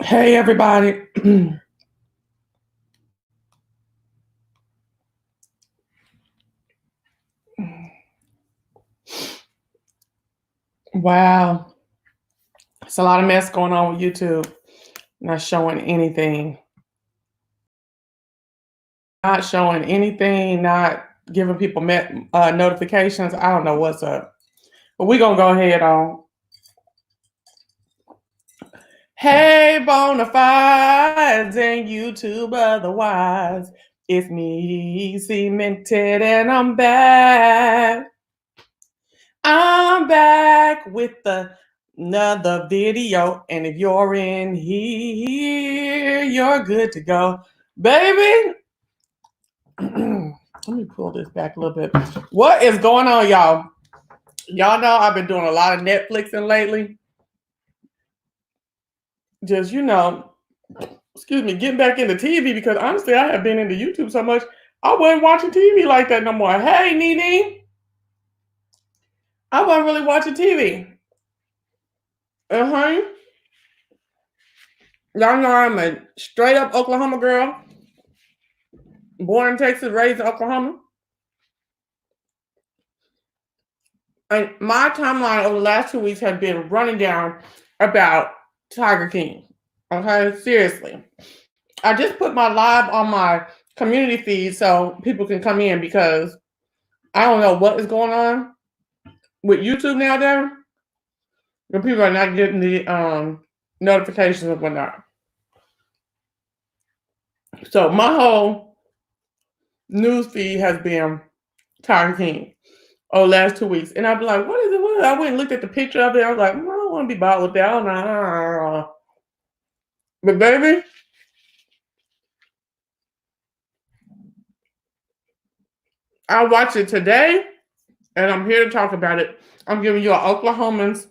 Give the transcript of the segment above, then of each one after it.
Hey, everybody. Wow. It's a lot of mess going on with YouTube. Not showing anything. Not showing anything. Not giving people notifications. I don't know what's up. But we're going to go ahead on. Hey, Bonafides and YouTube otherwise. It's me, Cemented, and I'm back. I'm back with another video. And if you're in here, you're good to go. Baby, let me pull this back a little bit. What is going on, y'all? Y'all know I've been doing a lot of Netflixing lately. Just, getting back into TV because honestly, I have been into YouTube so much, I wasn't watching TV like that no more. Hey, Nene. I wasn't really watching TV. Y'all know I'm a straight up Oklahoma girl. Born in Texas, raised in Oklahoma. And my timeline over the last 2 weeks has been running down about Tiger King. Okay, seriously. I just put my live on my community feed so people can come in because I don't know what is going on. with YouTube nowadays, the people are not getting the notifications and whatnot. So my whole news feed has been Tiger King over the last 2 weeks. And I'd be like, what is it? What? I went and looked at the picture of it. I was like, I don't want to be bothered with that. I don't know. But baby, I watched it today and I'm here to talk about it. I'm giving you an Oklahoman's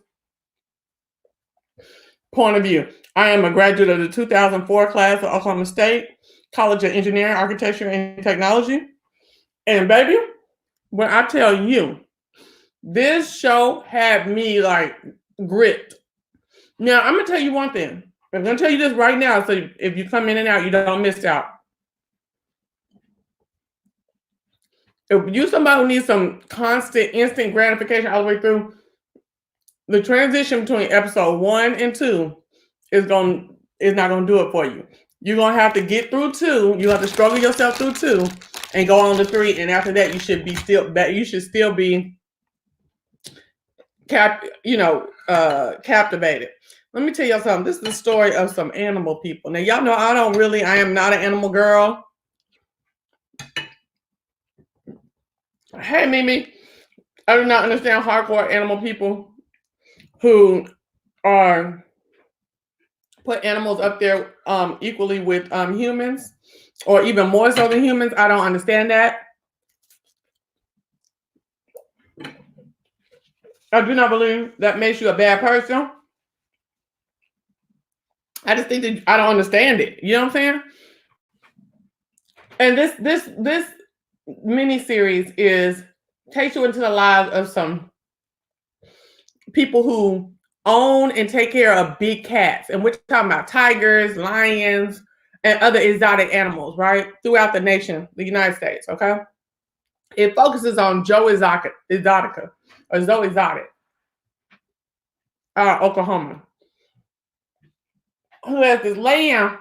point of view. I am a graduate of the 2004 class of Oklahoma State College of Engineering, Architecture, and Technology. And baby, when I tell you, this show had me like gripped. Now, I'm going to tell you one thing. I'm going to tell you this right now, so if you come in and out, you don't miss out. If you're somebody who needs some constant, instant gratification all the way through, the transition between episode 1 and 2 is not going to do it for you. You're going to have to get through 2. You have to struggle yourself through 2 and go on to 3. And after that, you should still be captivated. Let me tell y'all something. This is the story of some animal people. Now, y'all know I am not an animal girl. Hey, Mimi, I do not understand hardcore animal people who are put animals up there equally with humans, or even more so than humans. I don't understand that. I do not believe that makes you a bad person. I just think that I don't understand it. You know what I'm saying? And this mini-series takes you into the lives of some people who own and take care of big cats. And we're talking about tigers, lions, and other exotic animals, right? Throughout the nation, the United States, okay? It focuses on Zoe Exotic, Oklahoma, who has this land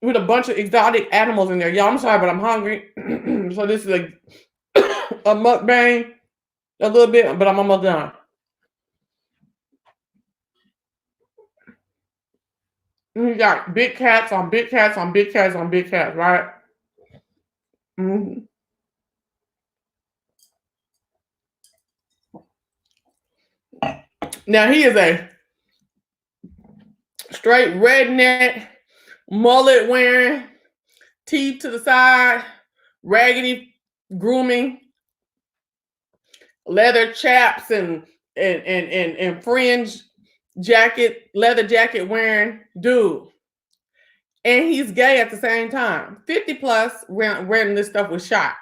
with a bunch of exotic animals in there. Y'all, I'm sorry, but I'm hungry. So this is a mukbang a little bit, but I'm almost done. You got big cats on big cats on big cats on big cats, right? Mm-hmm. Now he is a straight redneck, mullet wearing, teeth to the side, raggedy grooming, leather chaps and fringe jacket, leather jacket wearing dude. And he's gay at the same time. 50 plus when this stuff was shot.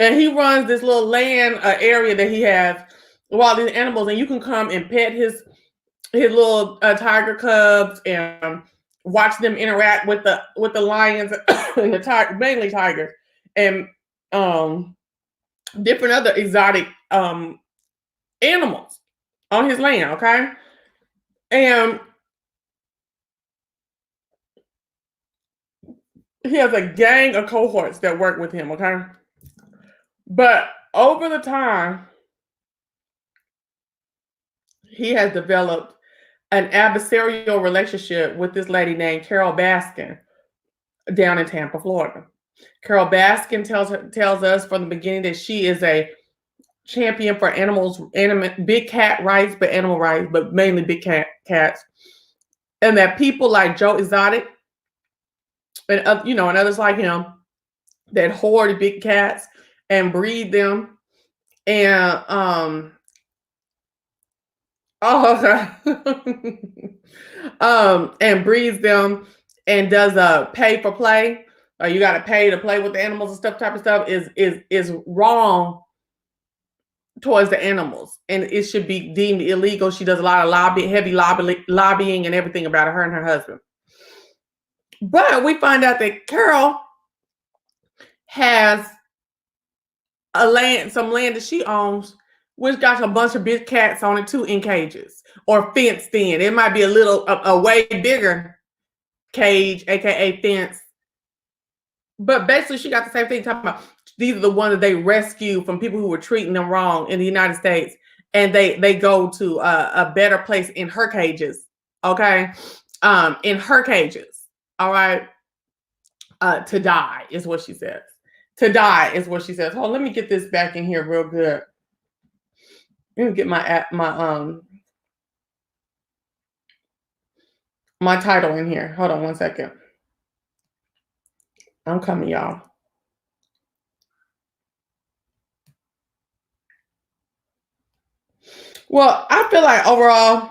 And he runs this little land area that he has with all these animals, and you can come and pet his little tiger cubs and watch them interact with the lions and the mainly tigers and different other exotic animals on his land, okay? And he has a gang of cohorts that work with him, okay? But over the time, he has developed an adversarial relationship with this lady named Carole Baskin down in Tampa, Florida. Carole Baskin tells us from the beginning that she is a champion for big cat rights, but animal rights, but mainly big cats. And that people like Joe Exotic and others like him that hoard big cats and breed them and and breeds them and does a pay for play. You got to pay to play with the animals and stuff. Type of stuff is wrong towards the animals, and it should be deemed illegal. She does a lot of heavy lobbying and everything about her and her husband. But we find out that Carole has some land that she owns, which got a bunch of big cats on it too, in cages or fenced in. It might be a way bigger cage, aka fence, But basically, she got the same thing talking about these are the ones that they rescue from people who were treating them wrong in the United States, and they go to a better place in her cages. Okay, in her cages. All right, to die is what she says. To die is what she says. Hold, let me get this back in here real good. Let me get my title in here. Hold on one second. I'm coming, y'all. Well, I feel like overall,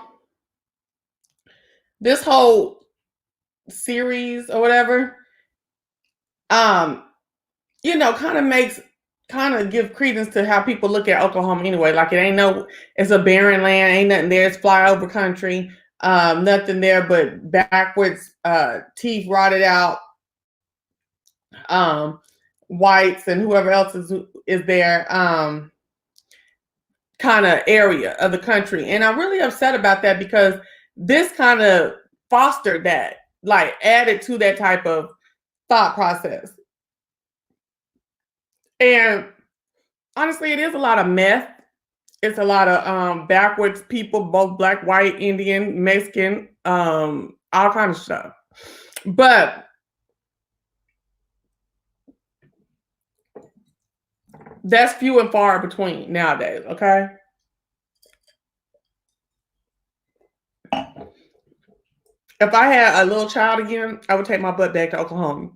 this whole series or whatever, kind of give credence to how people look at Oklahoma anyway. Like it's a barren land, ain't nothing there. It's flyover country, nothing there but backwards, teeth rotted out, whites and whoever else is there, kind of area of the country. And I'm really upset about that because this kind of fostered that, like added to that type of thought process. And honestly, it is a lot of meth. It's a lot of backwards people, both black, white, Indian, Mexican, all kinds of stuff. But that's few and far between nowadays, okay? If I had a little child again, I would take my butt back to Oklahoma.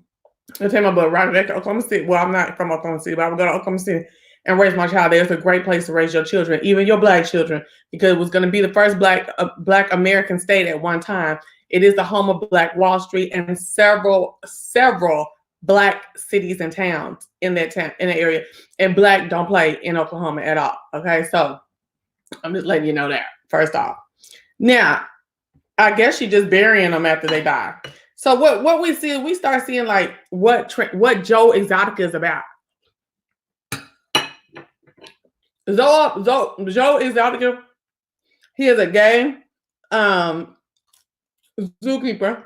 I'd take my butt right back to Oklahoma City. Well, I'm not from Oklahoma City, but I would go to Oklahoma City and raise my child there. It's a great place to raise your children, even your black children, because it was going to be the first black American state at one time. It is the home of Black Wall Street and several black cities and towns in that area. And black don't play in Oklahoma at all. Okay, so I'm just letting you know that first off. Now, I guess she's just burying them after they die. So what we see, we start seeing like what Joe Exotica is about. Joe Exotica, he is a gay zookeeper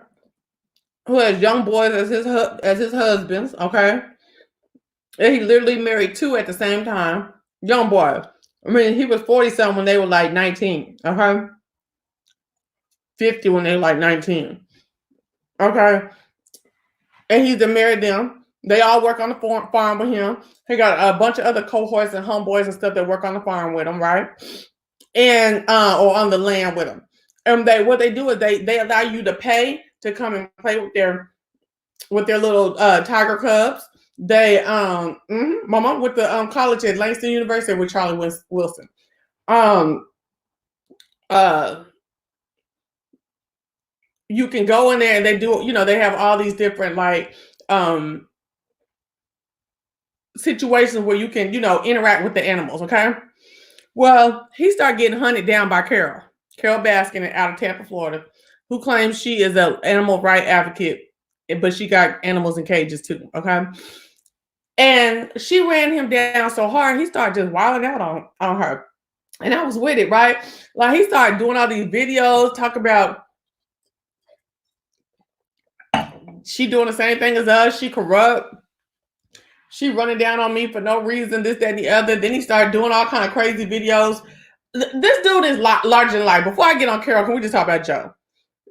who has young boys as his husbands. Okay, and he literally married two at the same time, young boys. I mean, he was 40-something when they were like 19. Okay, 50 when they were like 19. Okay, and he's married them. They all work on the farm with him. He got a bunch of other cohorts and homeboys and stuff that work on the farm with him, right? And or on the land with him. And what they do is they allow you to pay to come and play with their little tiger cubs. They my mom went to college at Langston University with Charlie Wilson. You can go in there and they do, they have all these different like situations where you can, interact with the animals. Okay. Well, he started getting hunted down by Carole Baskin out of Tampa, Florida, who claims she is an animal rights advocate, but she got animals in cages too. Okay. And she ran him down so hard, he started just wilding out on her. And I was with it, right? Like he started doing all these videos, talk about she doing the same thing as us. She corrupt. She running down on me for no reason, this, that, and the other. Then he started doing all kind of crazy videos. This dude is larger than life. Before I get on Carole, can we just talk about Joe?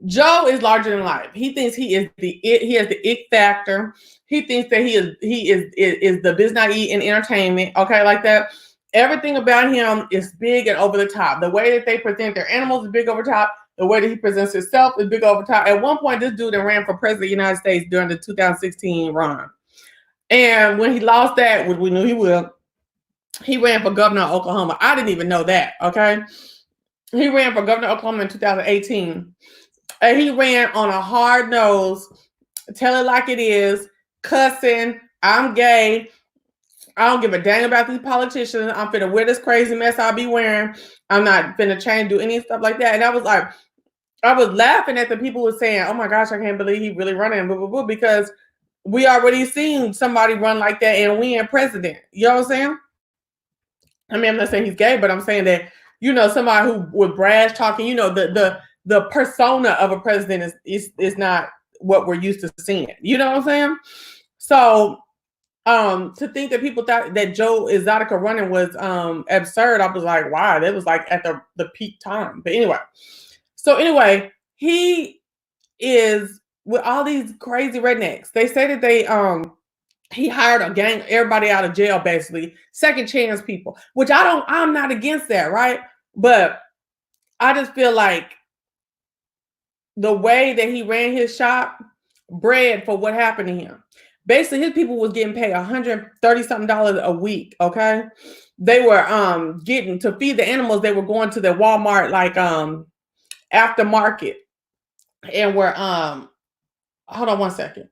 Joe is larger than life. He thinks he is he has the it factor. He thinks that he is the biz not eat in entertainment. Okay, like that. Everything about him is big and over the top. The way that they present their animals is big over top. The way that he presents himself is big over top. At one point, this dude ran for president of the United States during the 2016 run. And when he lost that, which we knew he would, he ran for governor of Oklahoma. I didn't even know that, okay? He ran for governor of Oklahoma in 2018. And he ran on a hard nose, tell it like it is, cussing, I'm gay, I don't give a dang about these politicians. I'm finna wear this crazy mess I'll be wearing. I'm not finna change, do any stuff like that. And I was laughing at the people who were saying, oh my gosh, I can't believe he really running, blah, blah, blah, because we already seen somebody run like that and win president. You know what I'm saying? I mean, I'm not saying he's gay, but I'm saying that, somebody who with brash talking, the persona of a president is not what we're used to seeing. You know what I'm saying? So to think that people thought that Joe Exotica running was absurd, I was like, wow, that was like at the peak time. But anyway, he is with all these crazy rednecks. They say that he hired a gang, everybody out of jail, basically, second chance people, which I'm not against that, right? But I just feel like the way that he ran his shop bred for what happened to him. Basically, his people was getting paid $130 something a week. Okay. They were getting to feed the animals, they were going to the Walmart like aftermarket and were hold on one second.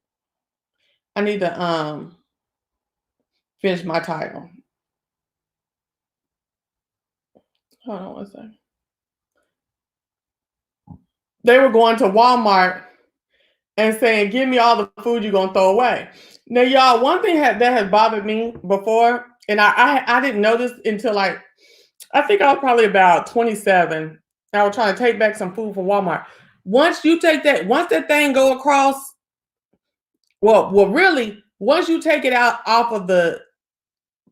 I need to finish my title. Hold on one second. They were going to Walmart and saying, give me all the food you're gonna throw away. Now, y'all, one thing that has bothered me before, and I didn't know this until like I think I was probably about 27. I was trying to take back some food from Walmart. Once that thing go across, really, once you take it out off of the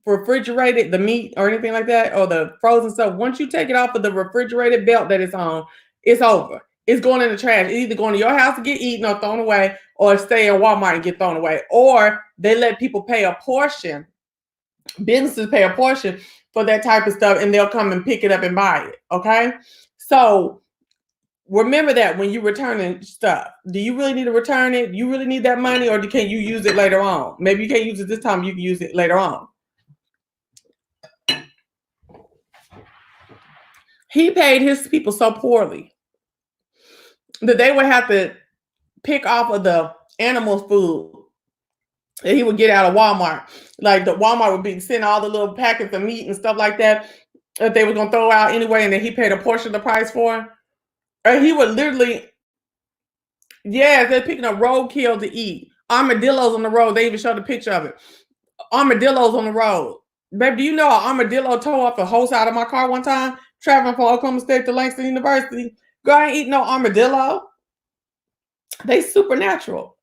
refrigerated, the meat or anything like that, or the frozen stuff, once you take it off of the refrigerated belt that it's on, it's over. It's going in the trash. It's either going to your house to get eaten or thrown away, or stay in Walmart and get thrown away. Or they let people pay a portion, businesses pay a portion for that type of stuff, and they'll come and pick it up and buy it. Okay? So remember that when you're returning stuff. Do you really need to return it? You really need that money, or can you use it later on? Maybe you can't use it this time, you can use it later on. He paid his people so poorly that they would have to pick off of the animals' food that he would get out of Walmart. Like the Walmart would be sending all the little packets of meat and stuff like that they were gonna throw out anyway, and then he paid a portion of the price for. And he would literally, they're picking up roadkill to eat. Armadillos on the road. They even showed a picture of it. Armadillos on the road. Baby, do you know an armadillo tore off the whole side of my car one time, traveling from Oklahoma State to Langston University? Girl, I ain't eat no armadillo. They supernatural.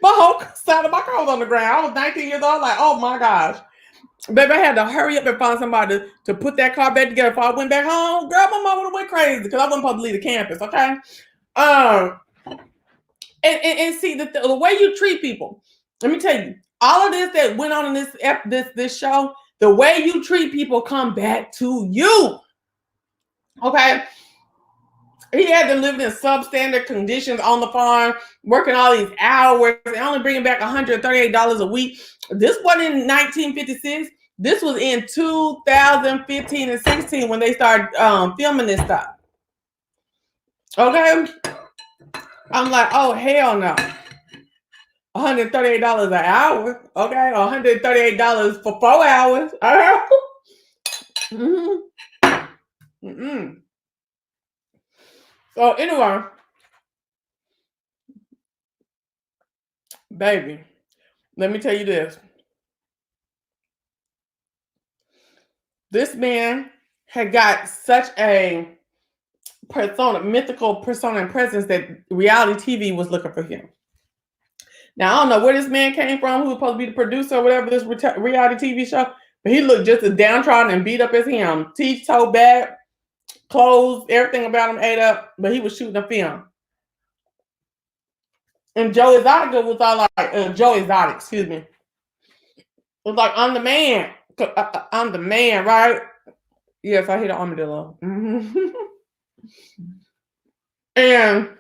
My whole side of my car was on the ground. I was 19 years old, like, oh my gosh. Baby, I had to hurry up and find somebody to put that car back together before I went back home. Girl, my mom would have went crazy because I wasn't supposed to leave the campus, okay? And see, the way you treat people, let me tell you, all of this that went on in this show, the way you treat people come back to you. Okay? He had to live in substandard conditions on the farm, working all these hours, and only bringing back $138 a week. This wasn't in 1956. This was in 2015 and 16 when they started filming this stuff. Okay? I'm like, oh, hell no. $138 an hour. Okay? $138 for 4 hours. So anyway, baby, let me tell you this. This man had got such a mythical persona and presence that reality TV was looking for him. Now, I don't know where this man came from, who was supposed to be the producer or whatever this reality TV show, but he looked just as downtrodden and beat up as him. Teeth so bad, clothes, everything about him ate up, but he was shooting a film. And Joe Exotic was all like, Joe Exotic, excuse me. It was like, I'm the man. I'm the man, right? Yes, I hit an armadillo. And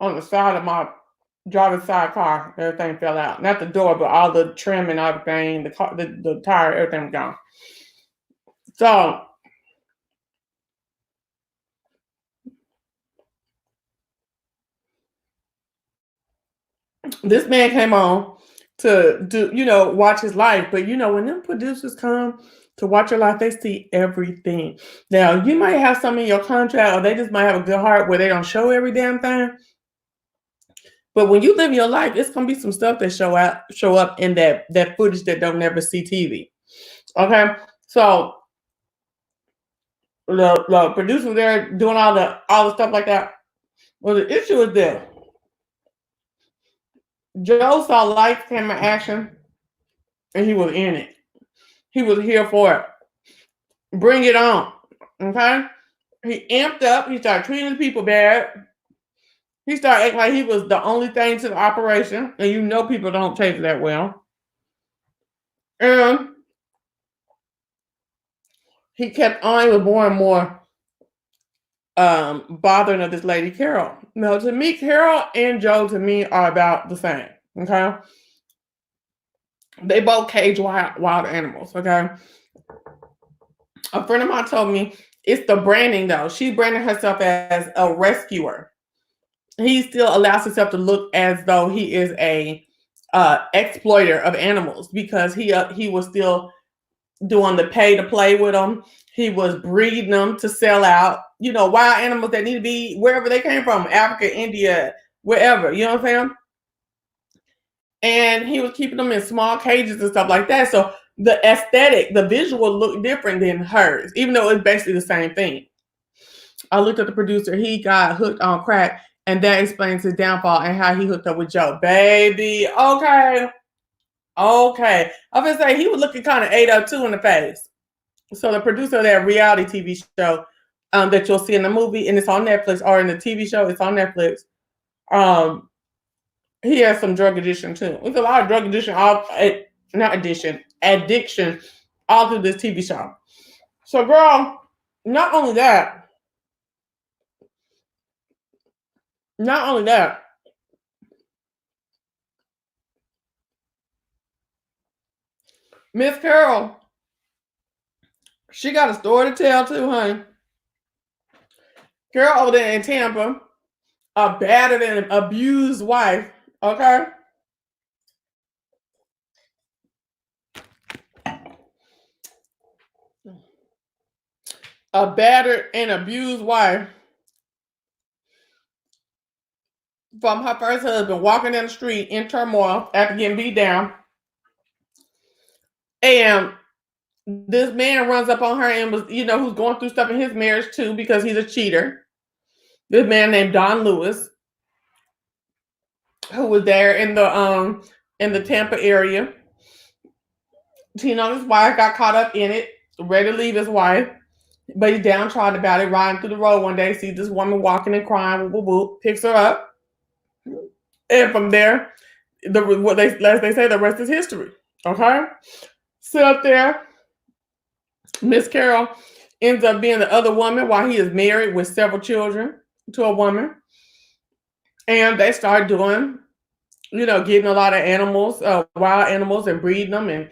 on the side of my driver's side car, everything fell out. Not the door, but all the trim and everything, the car, the tire, everything was gone. So this man came on to do, watch his life. But when them producers come to watch your life, they see everything. Now, you might have some in your contract, or they just might have a good heart where they don't show every damn thing. But when you live your life, it's gonna be some stuff that show up in that footage that don't never see TV. Okay, so the producers there doing all the stuff like that. Well, the issue is this: Joe saw lights, camera, action, and he was in it. He was here for it. Bring it on. Okay? He amped up. He started treating the people bad. He started acting like he was the only thing to the operation. And you know people don't take it that well. And he kept on with more and more bothering of this lady, Carole. Now, to me, Carole and Joe, to me, are about the same. Okay? They both cage wild animals. Okay? A friend of mine told me it's the branding, though. She branded herself as a rescuer. He still allows himself to look as though he is a exploiter of animals because he was still doing the pay to play with them. He was breeding them to sell out. You know, wild animals that need to be wherever they came from, Africa, India, wherever. You know what I'm saying? And he was keeping them in small cages and stuff like that. So the aesthetic, the visual looked different than hers, even though it's basically the same thing. I looked at the producer. He got hooked on crack, and that explains his downfall and how he hooked up with Joe. Baby, okay. Okay. I was gonna say he was looking kind of 802 in the face. So the producer of that reality TV show that you'll see in the movie, and it's on Netflix, or in the TV show, it's on Netflix. He has some drug addiction too. There's a lot of drug addiction, addiction, all through this TV show. So, girl, not only that, Miss Carole, she got a story to tell too, honey. Carole over there in Tampa, a battered and abused wife, okay? A battered and abused wife from her first husband walking down the street in turmoil after getting beat down. And this man runs up on her and was, who's going through stuff in his marriage too because he's a cheater. This man named Don Lewis, who was there in the Tampa area. His wife got caught up in it, ready to leave his wife, but he's downtrodden about it. Riding through the road one day, sees this woman walking and crying, whoop, whoop, whoop, picks her up, and from there, as they say, the rest is history. Okay, sit up there. Miss Carole ends up being the other woman while he is married with several children to a woman, and they start doing, getting a lot of animals, wild animals, and breeding them, and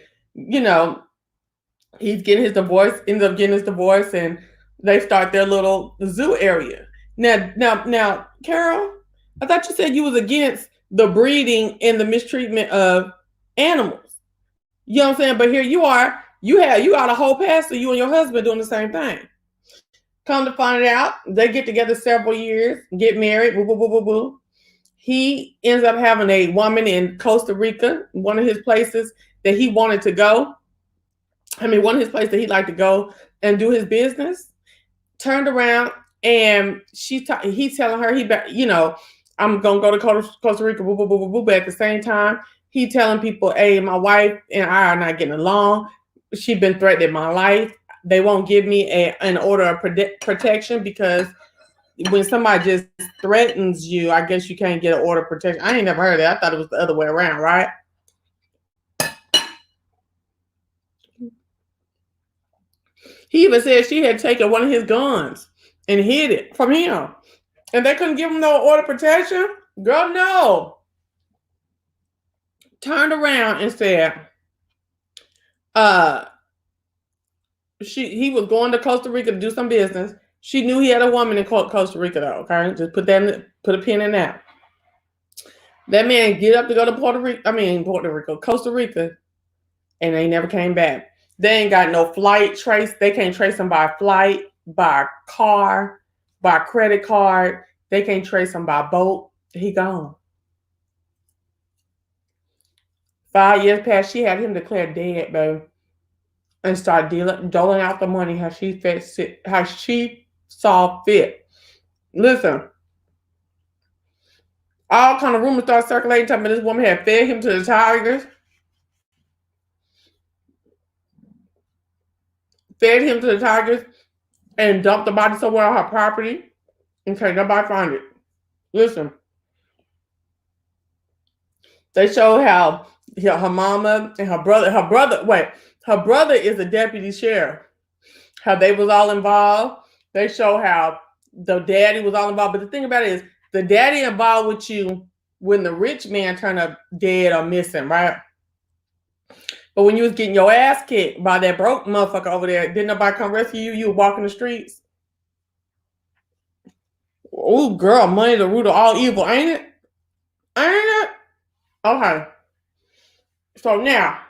he's getting his divorce, ends up getting his divorce, and they start their little zoo area. Now, Carole, I thought you said you was against the breeding and the mistreatment of animals. You know what I'm saying? But here you are. You got a whole past of you and your husband doing the same thing. Come to find out, they get together several years, get married, boo, boo, boo, boo, boo. He ends up having a woman in Costa Rica, one of his places that he wanted to go. One of his places that he'd like to go and do his business. Turned around and he's telling her I'm gonna go to Costa Rica, boo, boo, boo, boo, boo. But at the same time, he telling people, hey, my wife and I are not getting along. She's been threatening my life. They won't give me an order of protection because when somebody just threatens you, I guess you can't get an order of protection. I ain't never heard of that. I thought it was the other way around, right? He even said she had taken one of his guns and hid it from him. And they couldn't give him no order of protection? Girl, no. Turned around and said, he was going to Costa Rica to do some business. She knew he had a woman in Costa Rica, though. Okay, just put a pin in that. That man get up to go to Costa Rica, and they never came back. They ain't got no flight trace. They can't trace him by flight, by car, by credit card. They can't trace him by boat. He gone. 5 years passed. She had him declared dead, baby, and started doling out the money how she saw fit. Listen, All kind of rumors started circulating, talking about this woman had fed him to the tigers, and dumped the body somewhere on her property. Okay, nobody find it. Listen, they show how her mama and her brother is a deputy sheriff. How they was all involved. They show how the daddy was all involved. But the thing about it is, the daddy involved with you when the rich man turned up dead or missing, right? But when you was getting your ass kicked by that broke motherfucker over there, didn't nobody come rescue you? You were walking the streets. Oh, girl, money the root of all evil, ain't it? Ain't it? Okay. So now,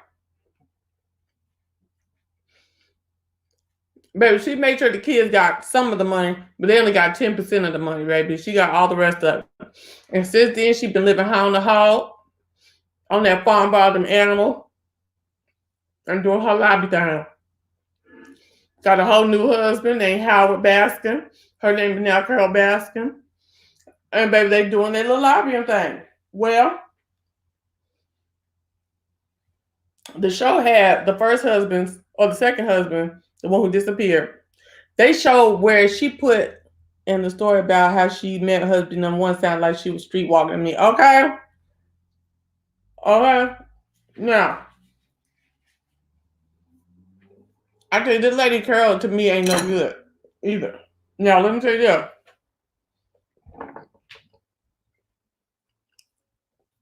baby, she made sure the kids got some of the money, but they only got 10% of the money, baby. She got all the rest of it. And since then, she been living high on the hog, on that farm by them animals, and doing her lobby thing. Got a whole new husband named Howard Baskin. Her name is now Carole Baskin. And baby, they doing their little lobbying thing. Well, the show had the first husband or the second husband, the one who disappeared. They showed where she put in the story about how she met her husband on one side like she was street walking me. Okay. Okay. Now, I tell you, this lady Carole to me ain't no good either. Now, let me tell you this.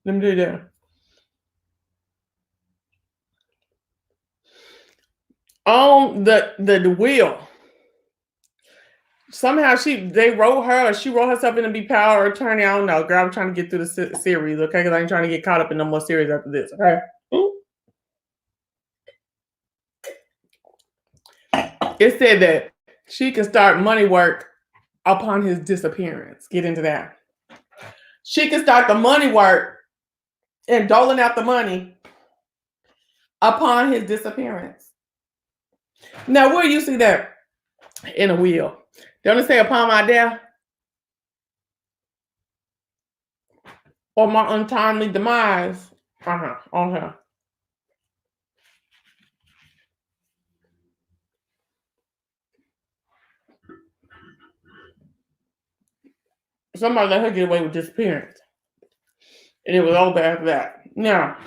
Let me tell you this. On the wheel, somehow they wrote her, or she wrote herself in to be power attorney. I don't know, girl. I'm trying to get through the series, okay? Because I ain't trying to get caught up in no more series after this, okay? Ooh. It said that she can start money work upon his disappearance. Get into that. She can start the money work and doling out the money upon his disappearance. Now, where do you see that in a will? They only say upon my death or my untimely demise. Okay. Somebody let her get away with disappearance. And it was over after that. Now,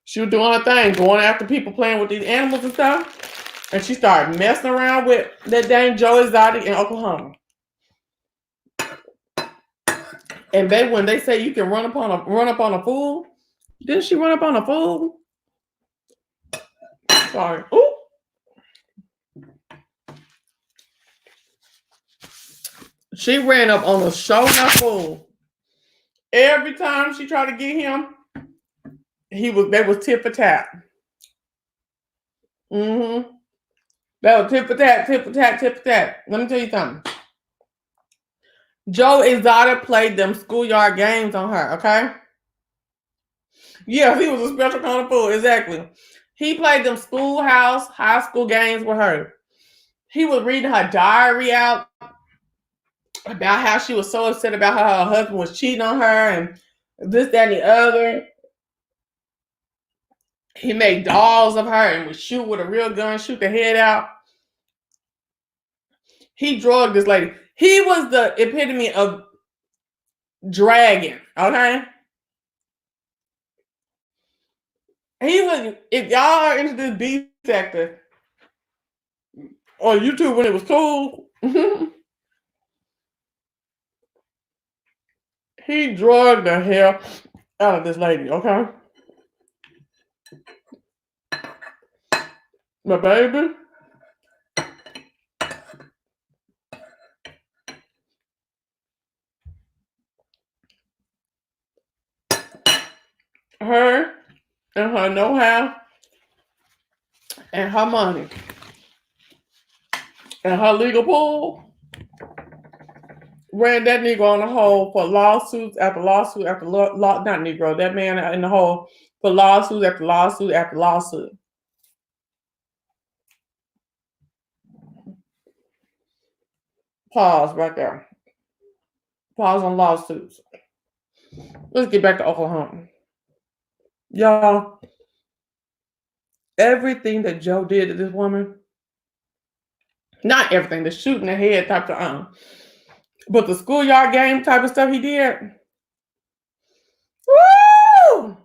she was doing her thing, going after people playing with these animals and stuff. And she started messing around with that dang Joe Exotic in Oklahoma. And baby, when they say you can run up on a fool, didn't she run up on a fool? Sorry. Ooh. She ran up on a show enough fool. Every time she tried to get him, they was tit for tat. Mm-hmm. That was tit for tat, tit for tat, tit for tat. Let me tell you something. Joe Exotic played them schoolyard games on her, okay? Yeah, he was a special kind of fool, exactly. He played them schoolhouse, high school games with her. He was reading her diary out about how she was so upset about how her husband was cheating on her and this, that, and the other. He made dolls of her and would shoot with a real gun, shoot the head out. He drugged this lady. He was the epitome of dragging, okay? He was, if y'all are into this B sector on YouTube when it was cool, he drugged the hell out of this lady, okay? But baby, her and her know-how and her money and her legal pool ran that Negro in the hole for lawsuits after lawsuit after not Negro, that man in the hole for lawsuit after lawsuit after lawsuit. Pause right there. Pause on lawsuits. Let's get back to Oklahoma. Y'all, everything that Joe did to this woman, not everything, the shooting the head type of but the schoolyard game type of stuff he did. Woo!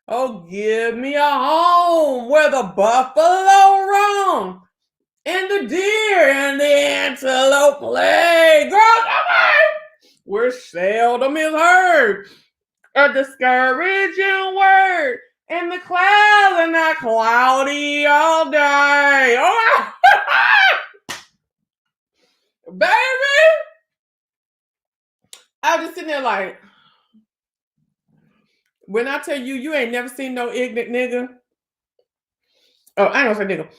Oh, give me a home where the buffalo roam and the deer and the antelope play. Girl, okay. Where seldom is heard a discouraging word, and the clouds are not cloudy all day. Oh, baby! I was just sitting there like, when I tell you, you ain't never seen no ignorant nigga. Oh, I ain't gonna say nigga.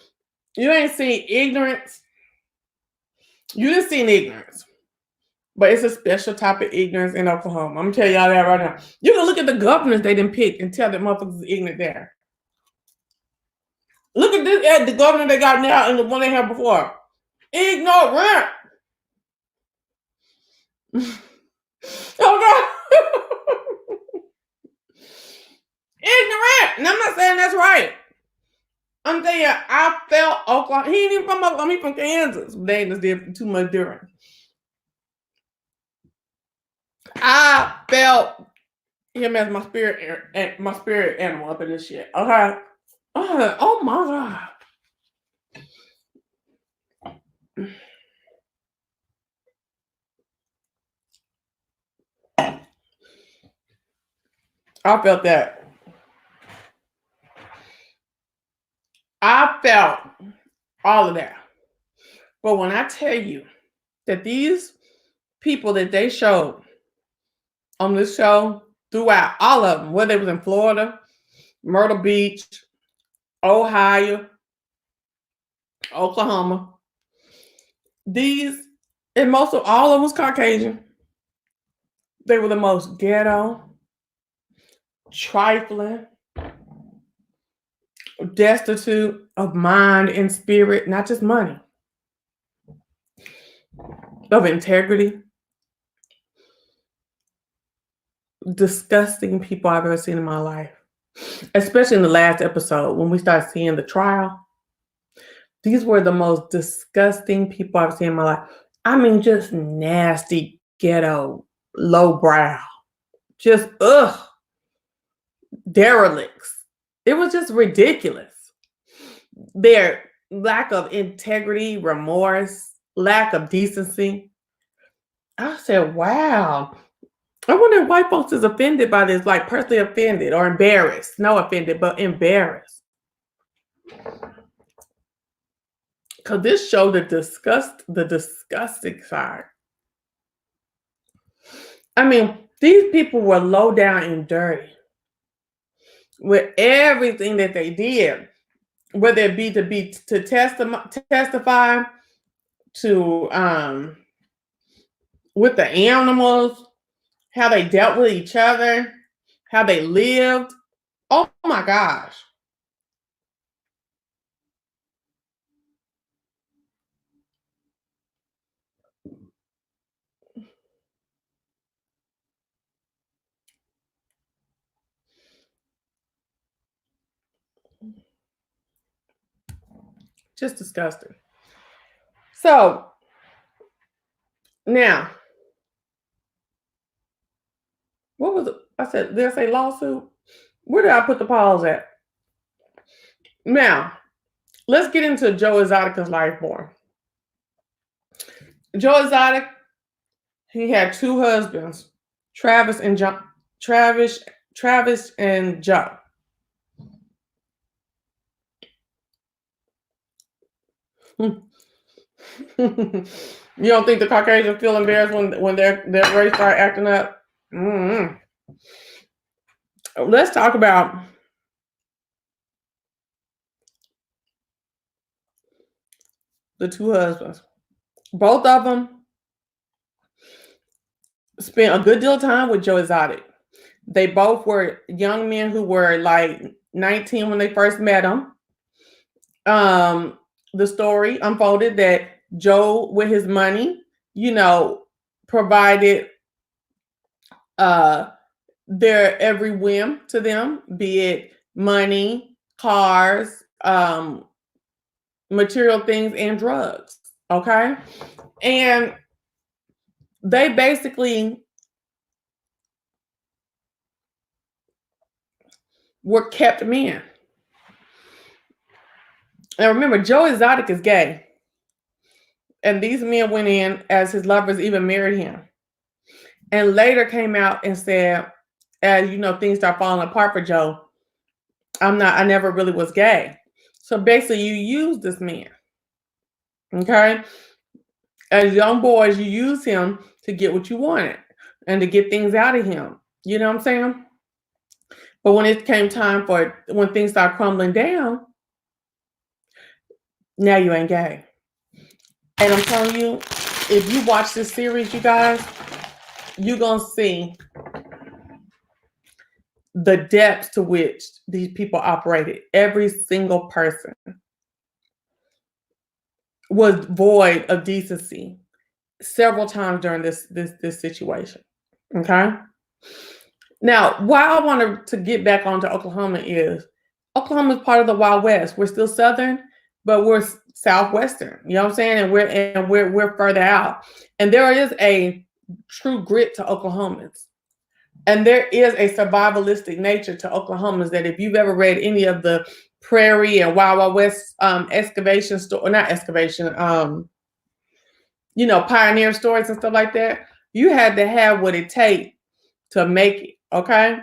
You ain't seen ignorance. You didn't see ignorance. But it's a special type of ignorance in Oklahoma. I'm gonna tell y'all that right now. You can look at the governors they didn't pick and tell that motherfuckers is ignorant there. Look at this at the governor they got now and the one they had before. Ignorant. Okay. Ignorant. And I'm not saying that's right. I'm telling you, I felt Oklahoma. He ain't even from Oklahoma, he from Kansas. They ain't just too much different. I felt him as my spirit animal up in this shit. Okay. Oh my God. I felt that. I felt all of that. But when I tell you that these people that they showed on this show throughout, all of them, whether it was in Florida, Myrtle Beach, Ohio, Oklahoma, and most of all of them was Caucasian. They were the most ghetto, trifling, destitute of mind and spirit, not just money, of integrity. Disgusting people I've ever seen in my life, especially in the last episode when we started seeing the trial. These were the most disgusting people I've seen in my life. I mean, just nasty, ghetto, lowbrow, just derelicts. It was just ridiculous. Their lack of integrity, remorse, lack of decency. I said, wow. I wonder if white folks is offended by this, like personally offended or embarrassed. No offended, but embarrassed. Because this showed the disgusting side. I mean, these people were low down and dirty with everything that they did, whether it be to testify to with the animals, how they dealt with each other, how they lived. Oh my gosh. Just disgusting. So now, what was it? I said, did I say lawsuit? Where did I put the pause at? Now, let's get into Joe Exotica's life more. Joe Exotic, he had two husbands, Travis and Joe. You don't think the Caucasians feel embarrassed when their race start acting up? Mm-hmm. Let's talk about the two husbands. Both of them spent a good deal of time with Joe Exotic. They both were young men who were like 19 when they first met him. The story unfolded that Joe, with his money, provided Uh, their every whim to them, be it money, cars, material things, and drugs. Okay. And they basically were kept men. And remember, Joe Exotic is gay. And these men went in as his lovers, even married him. And later came out and said, as you know, things start falling apart for Joe, I never really was gay. So basically, you use this man. Okay. As young boys, you use him to get what you wanted and to get things out of him. You know what I'm saying? But when it came time for when things start crumbling down, now you ain't gay. And I'm telling you, if you watch this series, you guys, you're going to see the depths to which these people operated. Every single person was void of decency several times during this situation. Okay. Now, why I wanted to get back onto Oklahoma is part of the Wild West. We're still Southern, but we're Southwestern. You know what I'm saying? And we're further out. And there is a true grit to Oklahomans. And there is a survivalistic nature to Oklahomans that if you've ever read any of the Prairie and Wild West excavation story, not excavation, pioneer stories and stuff like that, you had to have what it takes to make it. Okay.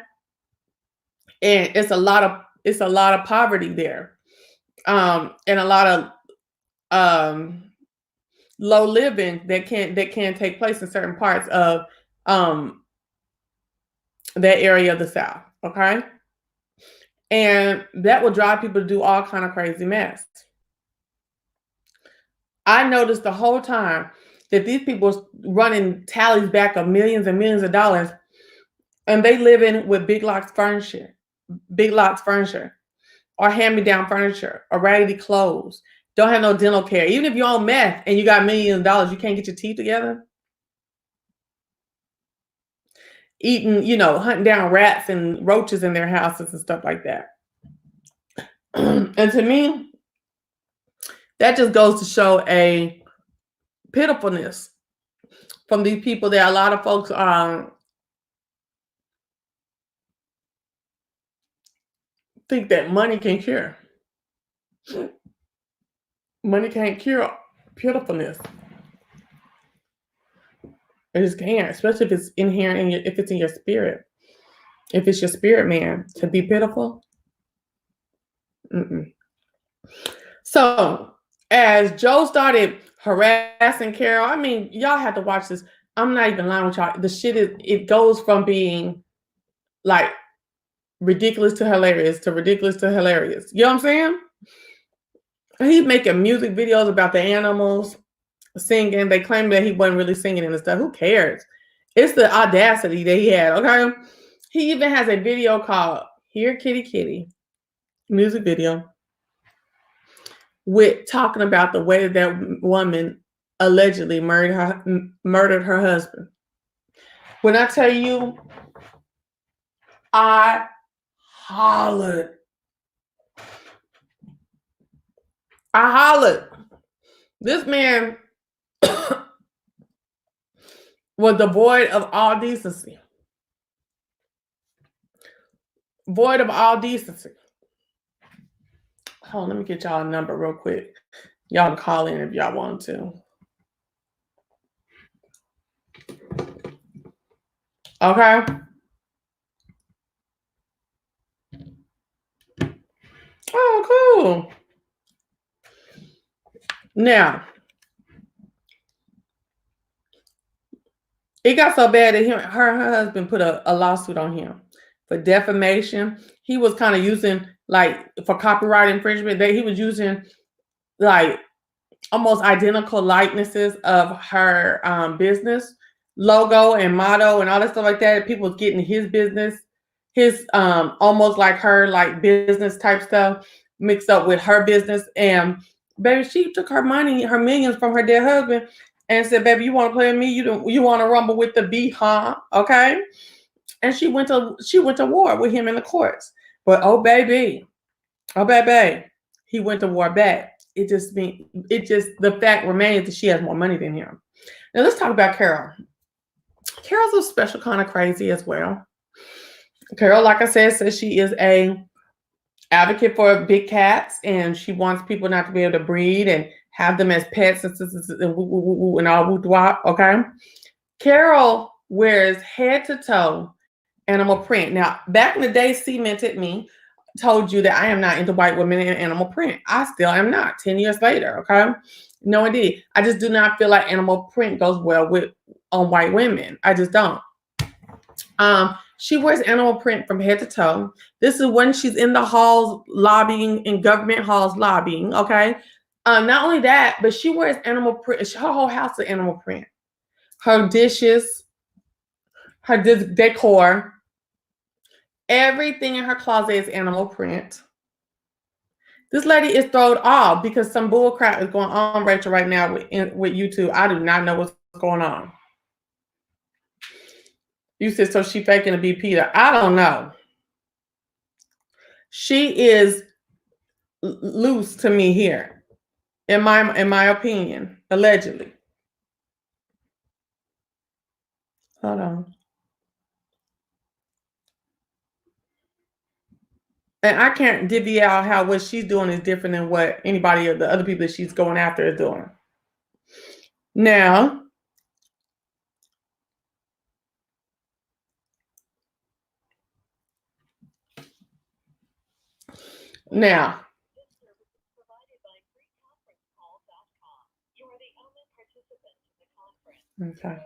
And it's a lot of poverty there. And a lot of low living that can take place in certain parts of that area of the South. Okay. And that will drive people to do all kind of crazy mess. I noticed the whole time that these people running tallies back of millions and millions of dollars, and they live in with big lots furniture, or hand-me-down furniture, or raggedy clothes, don't have no dental care. Even if you're on meth and you got millions of dollars, you can't get your teeth together. Eating, hunting down rats and roaches in their houses and stuff like that. And to me, that just goes to show a pitifulness from these people that a lot of folks think that money can cure. Money can't cure pitifulness. It just can't, especially if it's inherent if it's in your spirit. If it's your spirit, man, to be pitiful. Mm-mm. So as Joe started harassing Carole, I mean, y'all have to watch this. I'm not even lying with y'all. The shit it goes from being like ridiculous to hilarious to ridiculous to hilarious. You know what I'm saying? He's making music videos about the animals singing. They claim that he wasn't really singing and stuff. Who cares? It's the audacity that he had. Okay. He even has a video called Here Kitty Kitty, music video, with talking about the way that woman allegedly murdered her husband. When I tell you, I hollered. This man was devoid of all decency. Void of all decency. Hold on, let me get y'all a number real quick. Y'all can call in if y'all want to. Okay. Oh, cool. Now, it got so bad that her husband put a lawsuit on him for defamation. He was kind of using, like, for copyright infringement, that he was using like almost identical likenesses of her business logo and motto and all that stuff like that. People was getting his business, his almost like her like business type stuff mixed up with her business. And baby, she took her money, her millions from her dead husband, and said, "Baby, you want to play with me? You want to rumble with the bee, huh? Okay." and she went to war with him in the courts. But oh baby, he went to war back. The fact remains that she has more money than him. Now let's talk about Carole. Carole's a special kind of crazy as well. Carole, like I says she is a advocate for big cats, and she wants people not to be able to breed and have them as pets and all woo-wop. Okay, Carole wears head to toe animal print. Now, back in the day, Cemented Me told you that I am not into white women in animal print. I still am not. 10 years later, okay? No, indeed. I just do not feel like animal print goes well on white women. I just don't. She wears animal print from head to toe. This is when she's in the halls lobbying, in government halls lobbying, okay? Not only that, but she wears animal print. Her whole house is animal print. Her dishes, her decor, everything in her closet is animal print. This lady is thrown off because some bull crap is going on, Rachel, right now with YouTube. I do not know what's going on. You said, so she faking to be Peter. I don't know. She is loose to me here, in my opinion, allegedly. Hold on. And I can't divvy out how what she's doing is different than what anybody of the other people that she's going after is doing. Now, okay.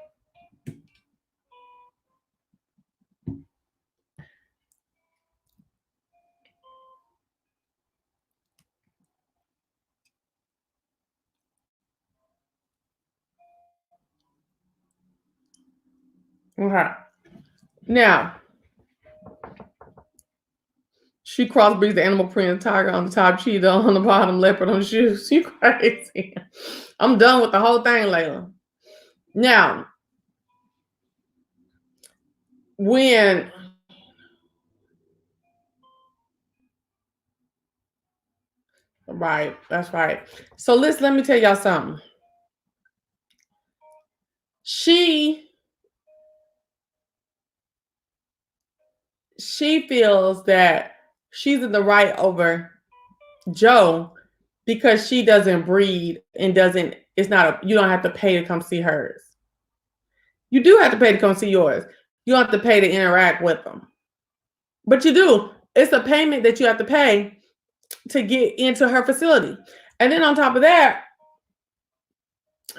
Okay. Now, she crossbreeds the animal print tiger on the top, cheetah on the bottom, leopard on the shoes. She crazy. I'm done with the whole thing, Layla. Now, when right, that's right. So let me tell y'all something. She feels that she's in the right over Joe because she doesn't breed and you don't have to pay to come see hers. You do have to pay to come see yours. You don't have to pay to interact with them. But you do. It's a payment that you have to pay to get into her facility. And then on top of that,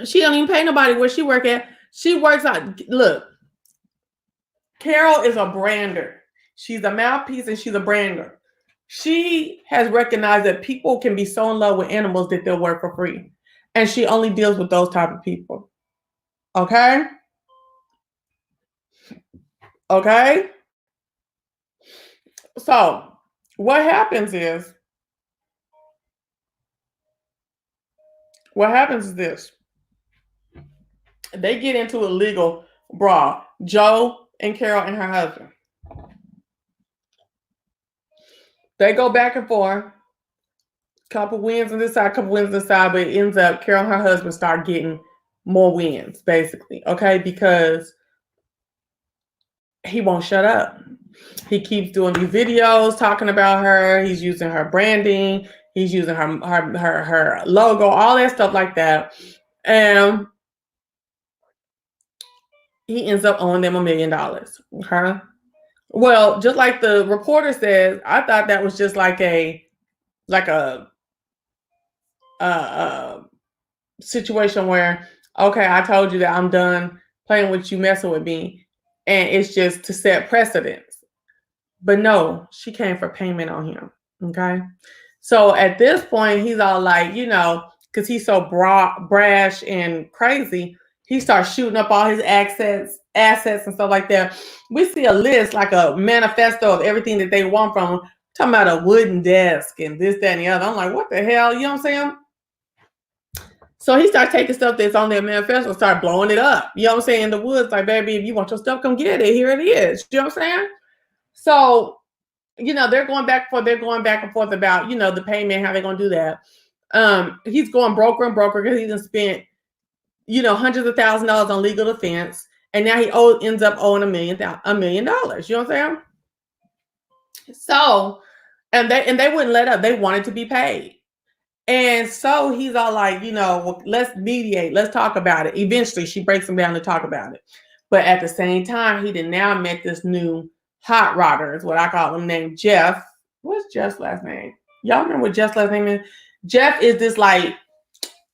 she don't even pay nobody where she work at. She works out. Look, Carole is a brander. She's a mouthpiece and she's a brander. She has recognized that people can be so in love with animals that they'll work for free. And she only deals with those type of people. Okay? Okay? So, what happens is this. They get into a legal brawl. Joe and Carole and her husband. They go back and forth. Couple wins on this side, couple wins on this side, but it ends up Carole and her husband start getting more wins, basically. Okay, because he won't shut up. He keeps doing these videos talking about her. He's using her branding. He's using her logo, all that stuff like that. And he ends up owing them $1 million. Okay. Well, just like the reporter says, I thought that was just like a situation where, okay, I told you that I'm done playing with you, messing with me, and it's just to set precedents. But no, she came for payment on him. Okay. So at this point, he's all like, because he's so brash and crazy, he starts shooting up all his assets and stuff like that. We see a list, like a manifesto of everything that they want from him. Talking about a wooden desk and this, that, and the other. I'm like, what the hell? You know what I'm saying? So he started taking stuff that's on their manifesto and started blowing it up. You know what I'm saying? In the woods, like, baby, if you want your stuff, come get it. Here it is. You know what I'm saying? So, they're going back and forth about, the payment, how they're gonna do that. He's going broker and broker because he done spent, hundreds of $1,000s on legal defense, and now he ends up owing $1 million. You know what I'm saying? So, and they wouldn't let up. They wanted to be paid. And so he's all like, well, let's mediate. Let's talk about it. Eventually, she breaks him down to talk about it. But at the same time, he did now met this new hot rodder, is what I call him, named Jeff. What's Jeff's last name? Y'all remember what Jeff's last name is? Jeff is this like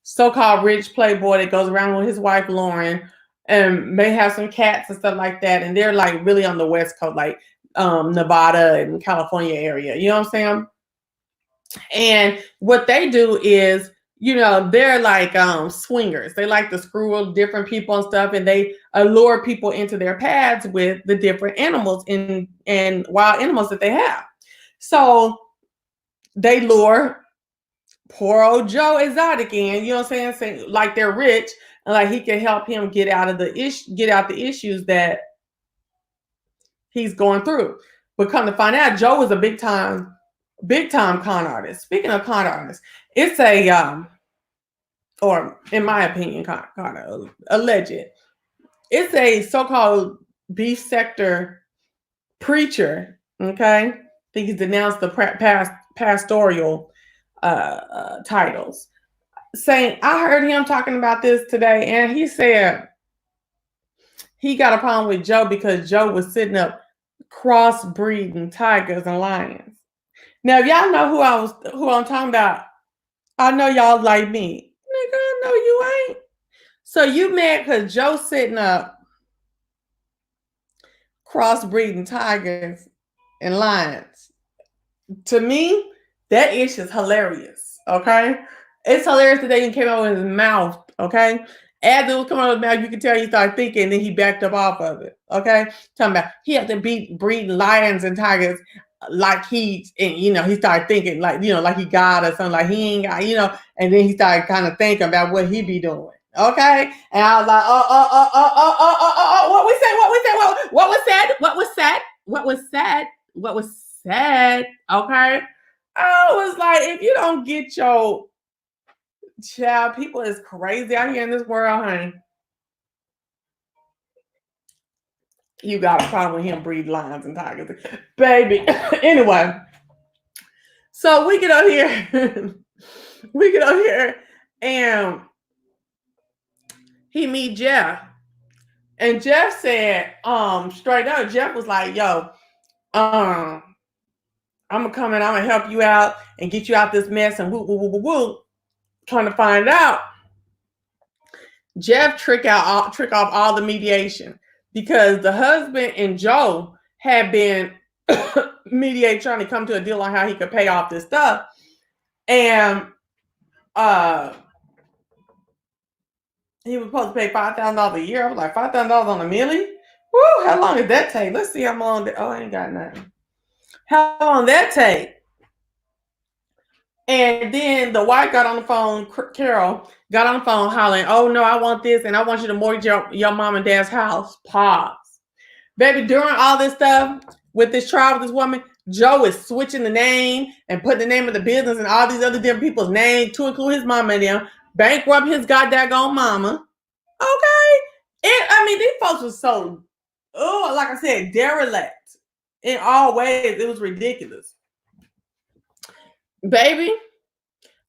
so-called rich playboy that goes around with his wife, Lauren, and may have some cats and stuff like that. And they're like really on the West Coast, like Nevada and California area. You know what I'm saying? And what they do is, they're like swingers. They like to screw different people and stuff, and they allure people into their paths with the different animals and wild animals that they have. So they lure poor old Joe Exotic in, you know what I'm saying like they're rich and like he can help him get out the issues that he's going through. But come to find out, Joe is a big time con artist. Speaking of con artists, it's a or in my opinion, alleged. It's a so-called beef sector preacher. Okay, I think he's denounced the pastoral titles. Saying, I heard him talking about this today, and he said he got a problem with Joe because Joe was sitting up crossbreeding tigers and lions. Now, if y'all know who I'm talking about, I know y'all like me. Nigga, I know you ain't. So you mad because Joe's sitting up crossbreeding tigers and lions. To me, that ish is hilarious, okay? It's hilarious that they came out with his mouth, okay? As it was coming out of his mouth, you can tell he started thinking, and then he backed up off of it, okay? Talking about he had to breed lions and tigers like he started thinking like, like he got or something, like he ain't got, and then he started kind of thinking about what he be doing, okay? And I was like, what was said, okay? I was like, if you don't get your child, people is crazy out here in this world, honey. You got a problem with him breed lions and tigers, baby. Anyway, so we get up here, and he meet Jeff, and Jeff said, straight up, Jeff was like, yo, I'm gonna come in, I'm gonna help you out and get you out this mess and woo. Trying to find out, Jeff trick off all the mediation because the husband and Joe had been mediating, trying to come to a deal on how he could pay off this stuff. And he was supposed to pay $5,000 a year. I was like, $5,000 on a milli? Woo, how long did that take? Let's see how long. I ain't got nothing. How long that take? And then the wife got on the phone, Carole got on the phone hollering, oh no, I want this, and I want you to mortgage your mom and dad's house. Pause. Baby, during all this stuff with this trial with this woman, Joe is switching the name and putting the name of the business and all these other different people's names to include his mama and them, bankrupt his goddamn mama. Okay? These folks were so, like I said, derelict in all ways. It was ridiculous. Baby,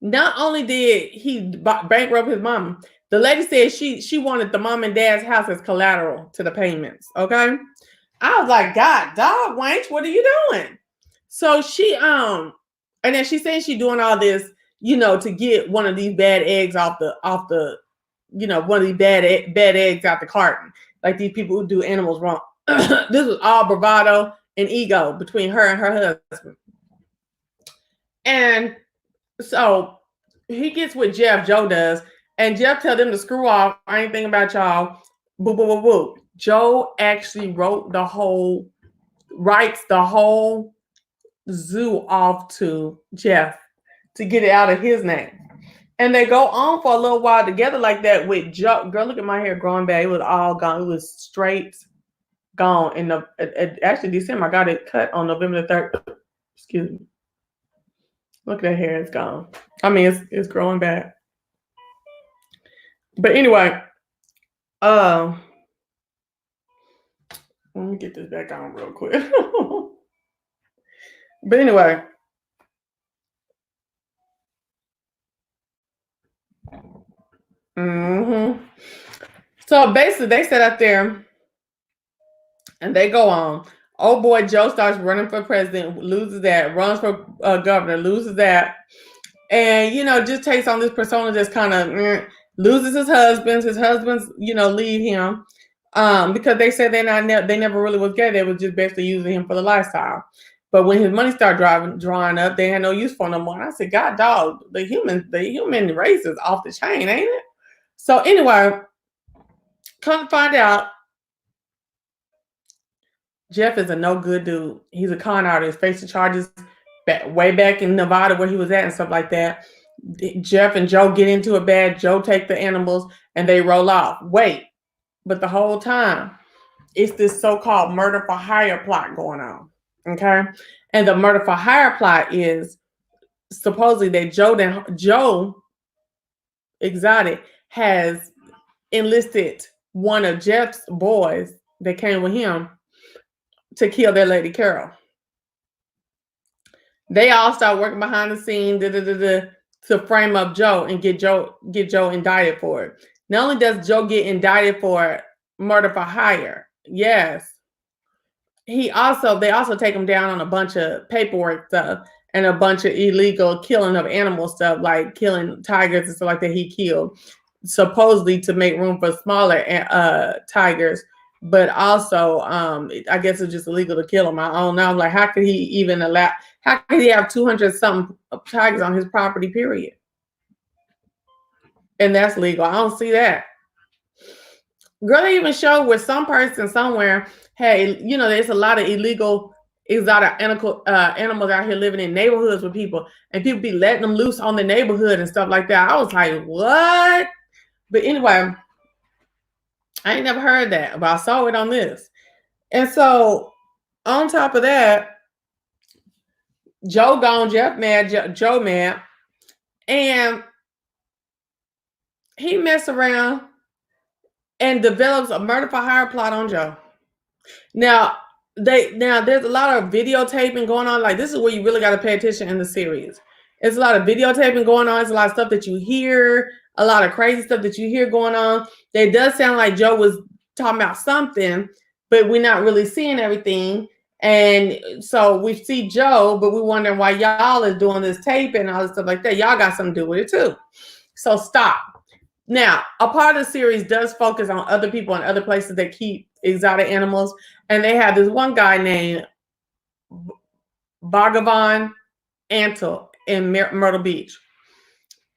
not only did he bankrupt his mom, the lady said she wanted the mom and dad's house as collateral to the payments. Okay, I was like, God, dog, Wanch, what are you doing? So she and then she said she doing all this, to get one of these bad eggs off the one of these bad eggs out the carton, like these people who do animals wrong. This was all bravado and ego between her and her husband. And so he gets with Jeff, Joe does, and Jeff tells them to screw off. I ain't thinking about y'all. Boo, boo, boo, boo. Joe actually writes the whole zoo off to Jeff to get it out of his name. And they go on for a little while together like that with Joe. Girl, look at my hair growing back. It was all gone. It was straight gone in the actually December. I got it cut on November the 3rd. Excuse me. Look at that hair, it's gone. I mean, it's growing back. But anyway, let me get this back on real quick. But anyway, so basically they sat up there and they go on. Oh boy, Joe starts running for president, loses that, runs for governor, loses that, and just takes on this persona that's kind of loses his husbands. His husbands, leave him because they said they never really was gay. They was just basically using him for the lifestyle. But when his money started drawing up, they had no use for him no more. And I said, God, dog, the human race is off the chain, ain't it? So anyway, come to find out, Jeff is a no good dude. He's a con artist, facing charges way back in Nevada where he was at and stuff like that. Jeff and Joe get into it bad. Joe take the animals and they roll off. Wait, but the whole time, it's this so-called murder for hire plot going on. Okay, and the murder for hire plot is supposedly that Joe Exotic has enlisted one of Jeff's boys that came with him to kill their lady Carole. They all start working behind the scene to frame up Joe and get Joe indicted for it. Not only does Joe get indicted for murder for hire, yes, they also take him down on a bunch of paperwork stuff and a bunch of illegal killing of animal stuff, like killing tigers and stuff like that. He killed supposedly to make room for smaller tigers. But also, I guess it's just illegal to kill them. I don't know. Like, how could he have 200 something tigers on his property, period? And that's legal. I don't see that. Girl, they even show with some person somewhere, hey, there's a lot of illegal exotic animals out here living in neighborhoods with people, and people be letting them loose on the neighborhood and stuff like that. I was like, what? But anyway, I ain't never heard that, but I saw it on this. And so on top of that, Joe gone, Jeff mad, Joe mad, and he messed around and develops a murder for hire plot on Joe. Now there's a lot of videotaping going on. Like, this is where you really got to pay attention in the series. It's a lot of videotaping going on. It's a lot of stuff that you hear, a lot of crazy stuff that you hear going on. It does sound like Joe was talking about something, but we're not really seeing everything. And so we see Joe, but we're wondering why y'all is doing this taping and all this stuff like that. Y'all got something to do with it too. So stop. Now, a part of the series does focus on other people and other places that keep exotic animals. And they have this one guy named Bhagavan Antle in Myrtle Beach.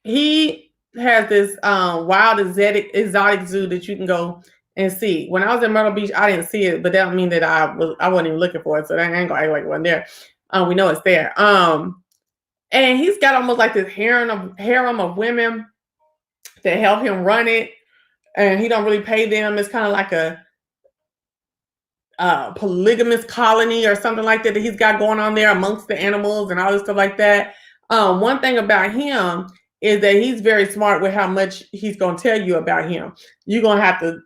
He has this wild exotic zoo that you can go and see. When I was in Myrtle Beach, I didn't see it, but that don't mean that I wasn't even looking for it. So that ain't gonna act like it wasn't there. We know it's there. And he's got almost like this harem of women that help him run it, and he don't really pay them. It's kind of like a polygamous colony or something like that he's got going on there amongst the animals and all this stuff like that. One thing about him is that he's very smart with how much he's going to tell you about him. You're going to have to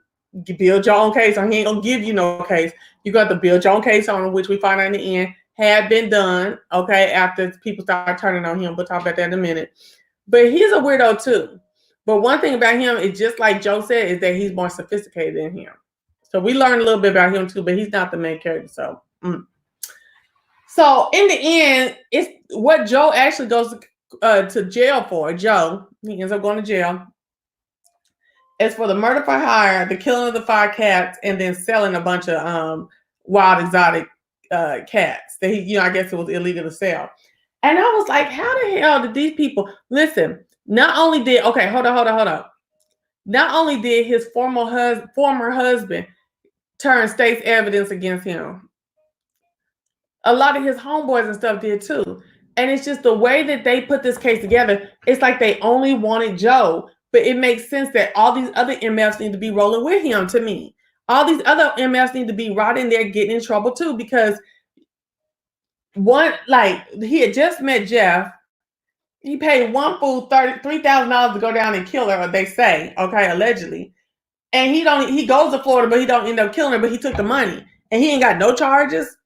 build your own case, or he ain't going to give you no case. You're going to have to build your own case on him, which we find out in the end had been done, okay, after people start turning on him. We'll talk about that in a minute. But he's a weirdo too. But one thing about him is, just like Joe said, is that he's more sophisticated than him. So we learned a little bit about him too, but he's not the main character. So in the end, it's what Joe actually goes to jail for. Joe, he ends up going to jail. It's for the murder for hire, the killing of the 5 cats, and then selling a bunch of wild exotic cats that he, I guess it was illegal to sell. And I was like, how the hell did these people listen? Not only did hold on. Not only did his former husband turn state's evidence against him, a lot of his homeboys and stuff did too. And it's just the way that they put this case together. It's like they only wanted Joe, but it makes sense that all these other MFs need to be rolling with him. To me, all these other MFs need to be right in there getting in trouble too, because one, like, he had just met Jeff. He paid one fool $3,000 to go down and kill her. They say, okay, allegedly, and he goes to Florida, but he don't end up killing her. But he took the money, and he ain't got no charges.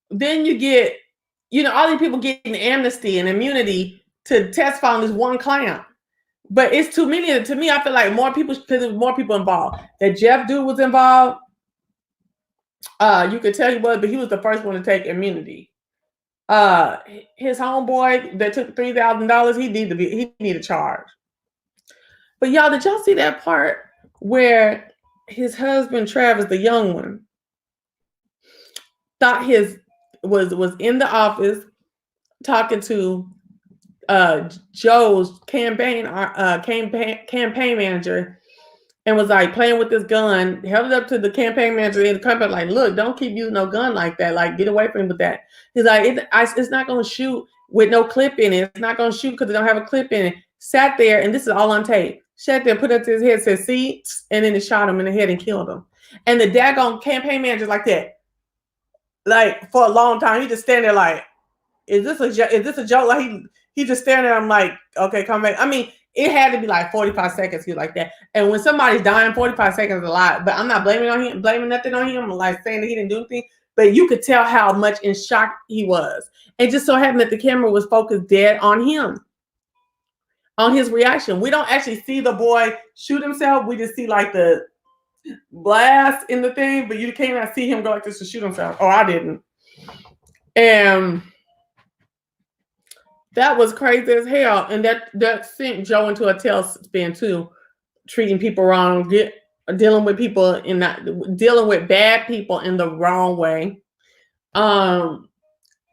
Then you get, all these people getting amnesty and immunity to testify on this one clown. But it's too many. To me, I feel like more people, because there was more people involved. That Jeff dude was involved. You could tell he was, but he was the first one to take immunity. His homeboy that took $3,000, he need a charge. But y'all, did y'all see that part where his husband Travis, the young one, thought was in the office talking to Joe's campaign manager, and was like playing with this gun, held it up to the campaign manager in the company, like, look, don't keep using no gun like that. Like, get away from him with that. He's like, it's not going to shoot with no clip in it. It's not going to shoot because it don't have a clip in it. Sat there, and this is all on tape. Sat there, put it up to his head, said, see? And then it shot him in the head and killed him. And the daggone campaign manager like that, like, for a long time, he just standing there like, is this a joke? Like, he just staring at him like, okay, come back. I mean, it had to be like 45 seconds. He was like that. And when somebody's dying, 45 seconds is a lot. But I'm not blaming nothing on him, like saying that he didn't do anything. But you could tell how much in shock he was. And just so happened that the camera was focused dead on him, on his reaction. We don't actually see the boy shoot himself. We just see like the blast in the thing, but you cannot see him go like this to shoot himself. Oh, I didn't. And that was crazy as hell. And that sent Joe into a tailspin too, treating people wrong, dealing with people dealing with bad people in the wrong way. And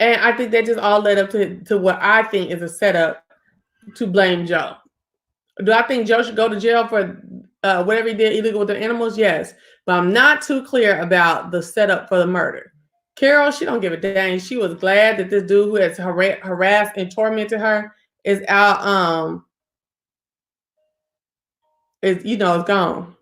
I think that just all led up to what I think is a setup to blame Joe. Do I think Joe should go to jail for whatever he did illegal with the animals? Yes. But I'm not too clear about the setup for the murder. Carole, she don't give a dang. She was glad that this dude who has harassed and tormented her is out. Is gone.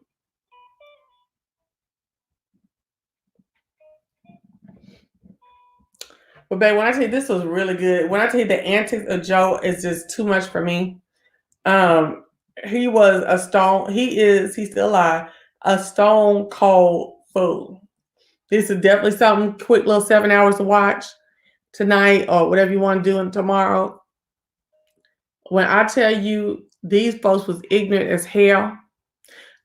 But babe, when I tell you this was really good, when I tell you the antics of Joe is just too much for me. He was a stone. He's still alive. A stone cold fool. This is definitely something quick, little 7 hours to watch tonight or whatever you want to do tomorrow. When I tell you these folks was ignorant as hell.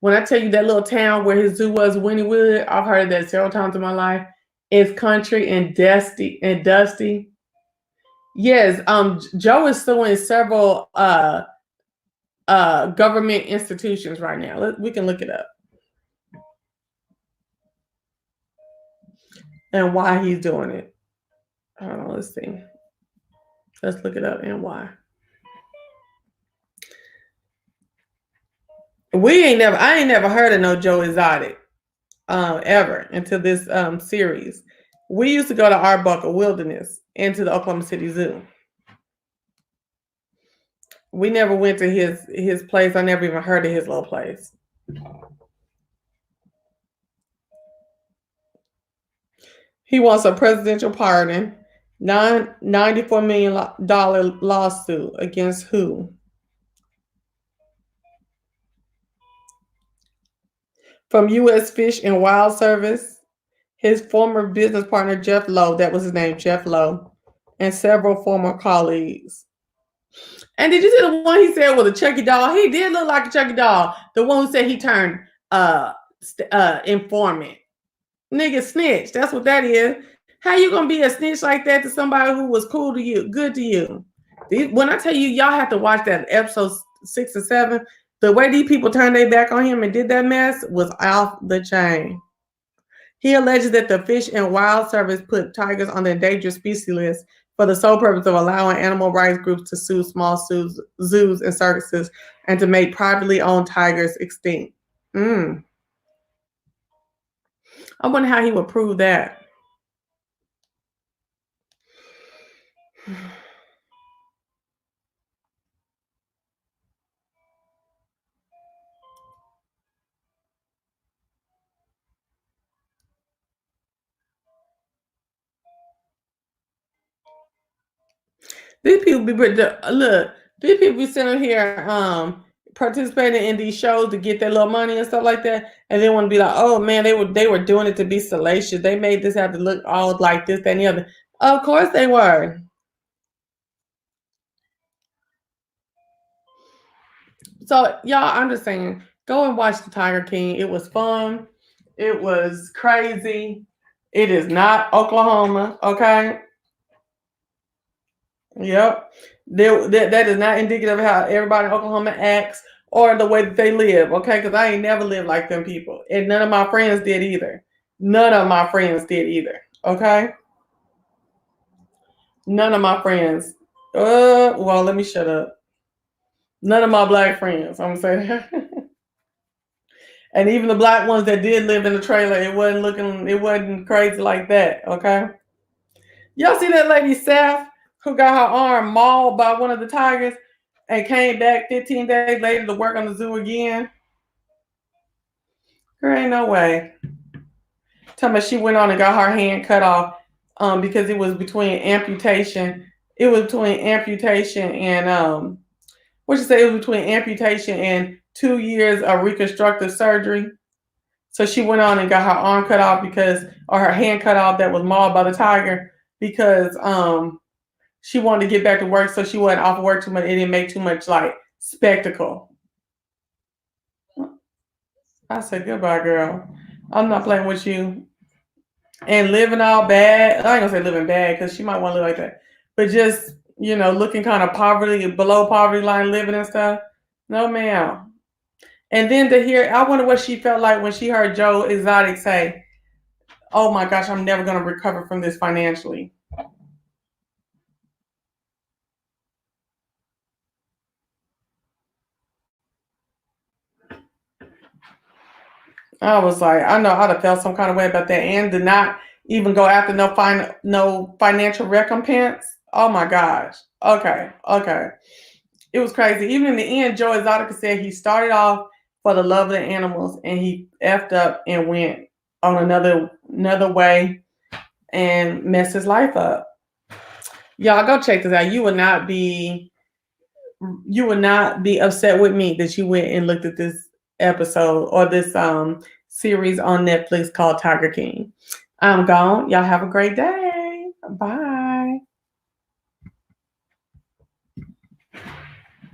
When I tell you that little town where his zoo was, Winniewood, I've heard that several times in my life. It's country and dusty. Yes, Joe is suing several government institutions right now. We can look it up. And why he's doing it. Hold on, let's see. Let's look it up and why. I ain't never heard of no Joe Exotic ever until this series. We used to go to Arbuckle Wilderness and to the Oklahoma City Zoo. We never went to his place. I never even heard of his little place. He wants a presidential pardon, $94 million lawsuit against who? From U.S. Fish and Wild Service, his former business partner, Jeff Lowe, that was his name, Jeff Lowe, and several former colleagues. And did you see the one he said was a Chucky doll? He did look like a Chucky doll. The one who said he turned informant. Nigga snitch. That's what that is. How you gonna be a snitch like that to somebody who was cool to you, good to you? When I tell you, y'all have to watch that episode 6 or 7. The way these people turned their back on him and did that mess was off the chain. He alleges that the Fish and Wild Service put tigers on the endangered species list for the sole purpose of allowing animal rights groups to sue small zoos and circuses and to make privately owned tigers extinct. I wonder how he would prove that. These people be look. These people be sitting here participating in these shows to get their little money and stuff like that, and they want to be like, oh man, they were doing it to be salacious. They made this have to look all like this, that, and the other. Of course they were. So y'all understand? Go and watch the Tiger King. It was fun. It was crazy. It is not Oklahoma. Okay. Yep. That is not indicative of how everybody in Oklahoma acts or the way that they live, okay? Because I ain't never lived like them people. And none of my friends did either. None of my friends did either, okay? None of my friends. Well, let me shut up. None of my black friends, I'm saying. And even the black ones that did live in the trailer, it wasn't crazy like that, okay? Y'all see that lady Seth who got her arm mauled by one of the tigers and came back 15 days later to work on the zoo again? There ain't no way. Tell me she went on and got her hand cut off because it was between amputation. It was between amputation and what you say? It was between amputation and 2 years of reconstructive surgery. So she went on and got her arm cut off or her hand cut off that was mauled by the tiger because she wanted to get back to work, so she wasn't off work too much. It didn't make too much like spectacle. I said, goodbye, girl. I'm not playing with you. And living all bad. I ain't gonna say living bad because she might want to live like that. But just, looking kind of below poverty line living and stuff. No, ma'am. And then to hear, I wonder what she felt like when she heard Joe Exotic say, oh my gosh, I'm never gonna recover from this financially. I was like, I know I'd have felt some kind of way about that, and to not even go after no financial recompense. Oh my gosh. Okay, okay. It was crazy. Even in the end, Joe Exotica said he started off for the love of the animals, and he effed up and went on another way and messed his life up. Y'all go check this out. You would not be upset with me that you went and looked at this episode or this series on Netflix called Tiger King. I'm gone. Y'all have a great day. Bye.